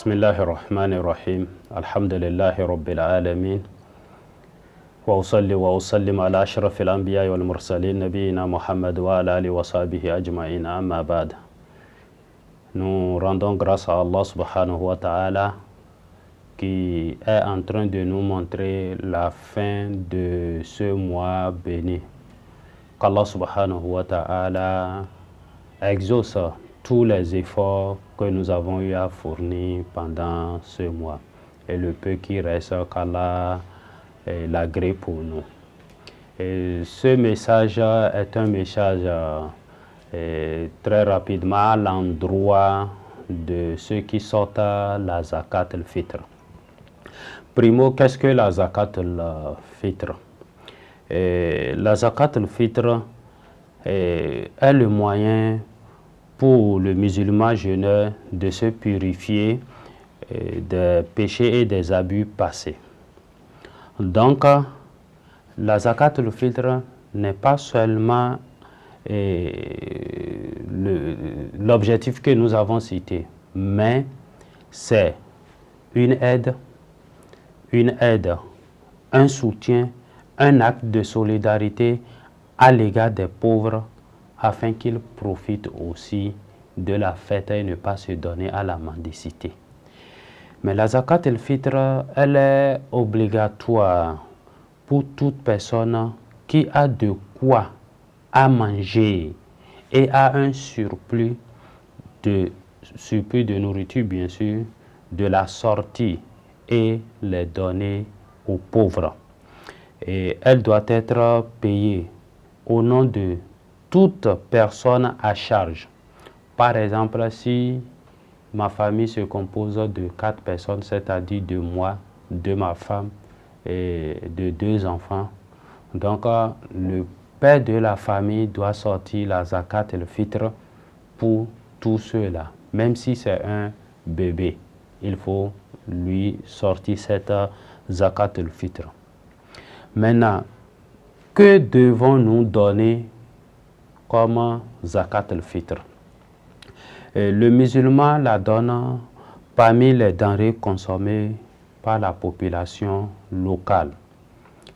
بسم الله الرحمن الرحيم الحمد لله رب العالمين وأصلي وأسلم على أشرف الأنبياء والمرسلين نبينا محمد وعلى آله وصحبه أجمعين أما بعد. Nous rendons grâce à Allah subhanahu wa ta'ala qui est en train de nous montrer la fin de ce mois béni. Qu'Allah subhanahu wa ta'ala exauce tous les efforts que nous avons eu à fournir pendant ce mois et le peu qui reste, qu'Allah l'agrée pour nous. Et ce message est un message très rapidement à l'endroit de ceux qui sortent la zakat al-fitr. Primo, qu'est-ce que la zakat al-fitr? La zakat al-fitr est le moyen pour le musulman jeûneur de se purifier des péchés et des abus passés. Donc, la zakat al-fitr n'est pas seulement l'objectif que nous avons cité, mais c'est une aide, un soutien, un acte de solidarité à l'égard des pauvres afin qu'ils profitent aussi de la fête et ne pas se donner à la mendicité. Mais la zakat al-fitr, elle est obligatoire pour toute personne qui a de quoi à manger et a un surplus de nourriture, bien sûr, de la sortie et les donner aux pauvres. Et elle doit être payée au nom de toute personne à charge. Par exemple, si ma famille se compose de 4 personnes, c'est-à-dire de moi, de ma femme et de 2 enfants, donc le père de la famille doit sortir la zakat al-fitr pour tous ceux-là. Même si c'est un bébé, il faut lui sortir cette zakat al-fitr. Maintenant, que devons-nous donner comme zakat al-fitr? Le musulman la donne parmi les denrées consommées par la population locale.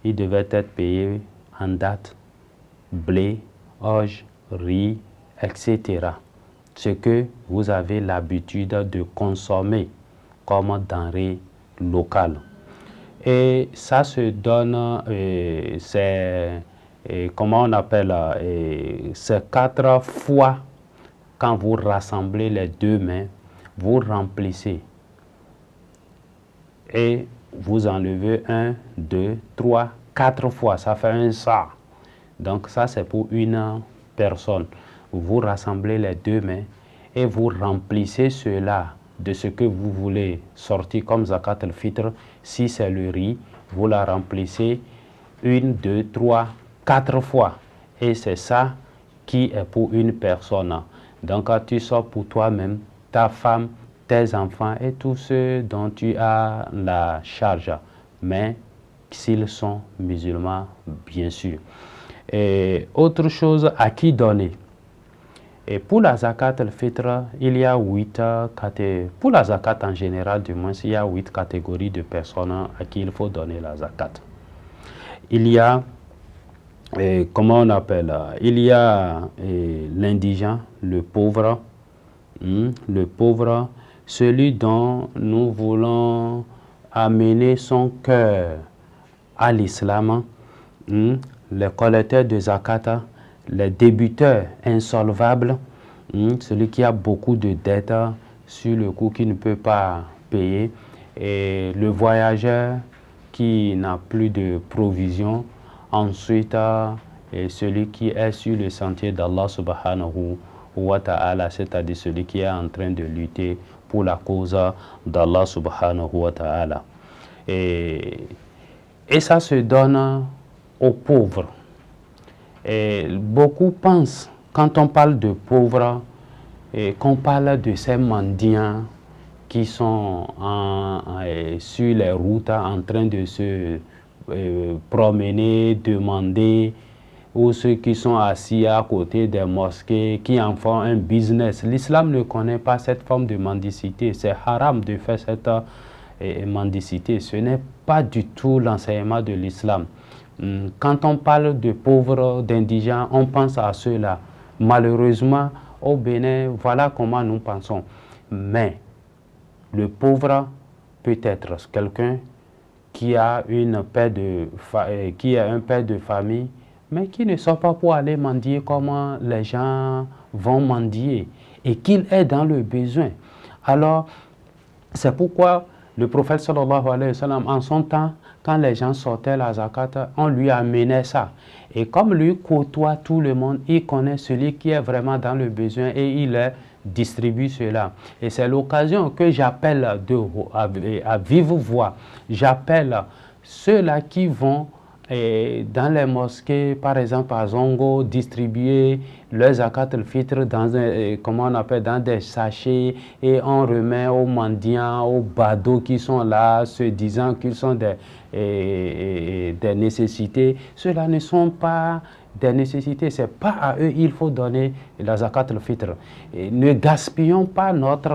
Il devait être payé en date, blé, orge, riz, etc. Ce que vous avez l'habitude de consommer comme denrées locales. Et ça se donne, comment on appelle, c'est 4 fois quand vous rassemblez les 2 mains, vous remplissez et vous enlevez 1, 2, 3, 4 fois, ça fait un sa. Donc ça c'est pour une personne. Vous rassemblez les 2 mains et vous remplissez cela de ce que vous voulez sortir comme zakat al-fitr. Si c'est le riz, vous la remplissez 1, 2, 3, 4 fois. Et c'est ça qui est pour une personne. Donc tu sors pour toi-même, ta femme, tes enfants et tous ceux dont tu as la charge. Mais s'ils sont musulmans, bien sûr. Et autre chose, à qui donner? Et pour la zakat al-fitr, il y a 8 catégories. Pour la zakat en général, du moins, il y a 8 catégories de personnes à qui il faut donner la zakat. Il y a, comment on appelle, il y a l'indigent, le pauvre, celui dont nous voulons amener son cœur à l'islam, les collecteurs de zakat, les débiteurs insolvables, celui qui a beaucoup de dettes sur le coup qui ne peut pas payer, et le voyageur qui n'a plus de provisions, ensuite et celui qui est sur le sentier d'Allah subhanahu wa ta'ala, c'est-à-dire celui qui est en train de lutter pour la cause d'Allah subhanahu wa ta'ala. Et ça se donne aux pauvres. Et beaucoup pensent, quand on parle de pauvres, qu'on parle de ces mendiants qui sont sur les routes en train de se promener, demander ou ceux qui sont assis à côté des mosquées, qui en font un business. L'islam ne connaît pas cette forme de mendicité. C'est haram de faire cette mendicité. Ce n'est pas du tout l'enseignement de l'islam. Quand on parle de pauvres, d'indigents, on pense à ceux-là. Malheureusement, au Bénin, voilà comment nous pensons. Mais le pauvre peut être quelqu'un qui a un père de famille, mais qui ne sort pas pour aller mendier comme les gens vont mendier, et qu'il est dans le besoin. Alors, c'est pourquoi le prophète sallallahu alayhi wa sallam, en son temps, quand les gens sortaient la zakat, on lui amenait ça. Et comme lui côtoie tout le monde, il connaît celui qui est vraiment dans le besoin et il distribue cela. Et c'est l'occasion que j'appelle à vive voix. J'appelle ceux-là qui vont dans les mosquées, par exemple à Zongo, distribuer le zakat al-fitr dans dans des sachets, et on remet aux mendiants, aux badauds qui sont là, se disant qu'ils sont des nécessités. Ceux-là ne sont pas des nécessités, c'est pas à eux il faut donner la zakat al-fitr. Ne gaspillons pas notre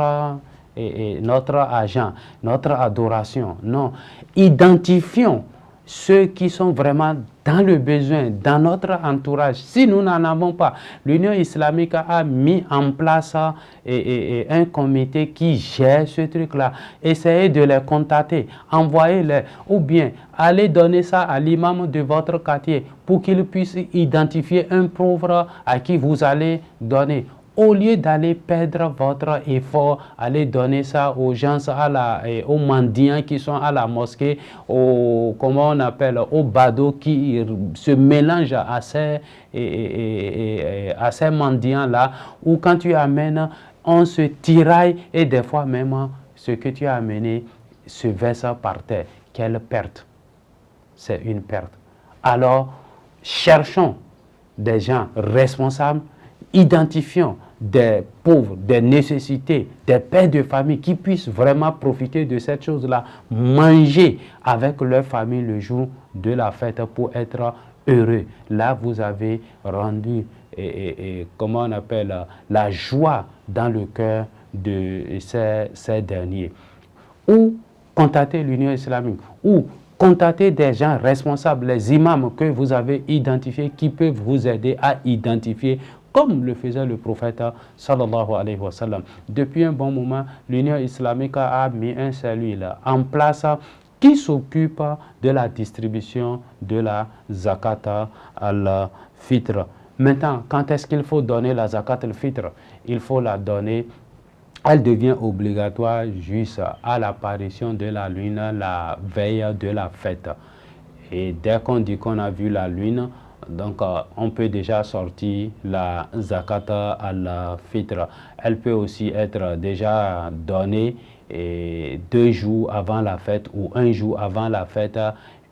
argent, notre adoration. Non, identifions ceux qui sont vraiment dans le besoin, dans notre entourage. Si nous n'en avons pas, l'Union islamique a mis en place un comité qui gère ce truc-là. Essayez de les contacter, envoyez-les, ou bien allez donner ça à l'imam de votre quartier pour qu'il puisse identifier un pauvre à qui vous allez donner. Au lieu d'aller perdre votre effort, allez donner ça aux gens, aux mendiants qui sont à la mosquée, aux badauds qui se mélangent à ces mendiants-là, ou quand tu amènes, on se tiraille et des fois même ce que tu as amené se verse par terre. Quelle perte! C'est une perte. Alors, cherchons des gens responsables, identifions des pauvres, des nécessités, des pères de famille qui puissent vraiment profiter de cette chose-là, manger avec leur famille le jour de la fête pour être heureux. Là, vous avez rendu, la joie dans le cœur de ces derniers. Ou contactez l'Union islamique, ou contactez des gens responsables, les imams que vous avez identifiés, qui peuvent vous aider à identifier, comme le faisait le prophète sallallahu alayhi wa sallam. Depuis un bon moment, l'Union islamique a mis un cellule en place qui s'occupe de la distribution de la zakat al-fitr. Maintenant, quand est-ce qu'il faut donner la zakat al-fitr? Il faut la donner, elle devient obligatoire juste à l'apparition de la lune, la veille de la fête. Et dès qu'on dit qu'on a vu la lune, donc on peut déjà sortir la zakat al-fitr. Elle peut aussi être déjà donnée 2 jours avant la fête ou 1 jour avant la fête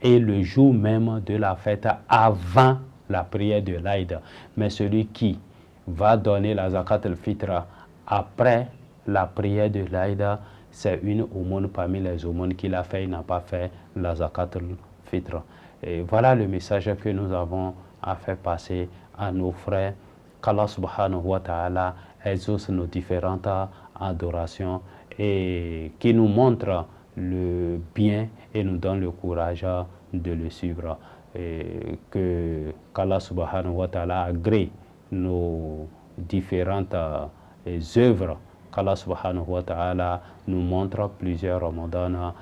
et le jour même de la fête avant la prière de l'Aïd. Mais celui qui va donner la zakat al-fitr après la prière de l'Aïd, c'est une aumône parmi les aumônes qu'il a fait, il n'a pas fait la zakat al-fitr. Et voilà le message que nous avons à faire passer à nos frères, qu'Allah subhanahu wa ta'ala exauce nos différentes adorations et qui nous montre le bien et nous donne le courage de le suivre. Et qu'Allah subhanahu wa ta'ala agrée nos différentes œuvres, qu'Allah subhanahu wa ta'ala nous montre plusieurs ramadans.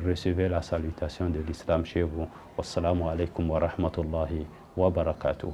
Recevez la salutation de l'islam chez vous. Wassalamu alaikum wa rahmatullahi wa barakatuh.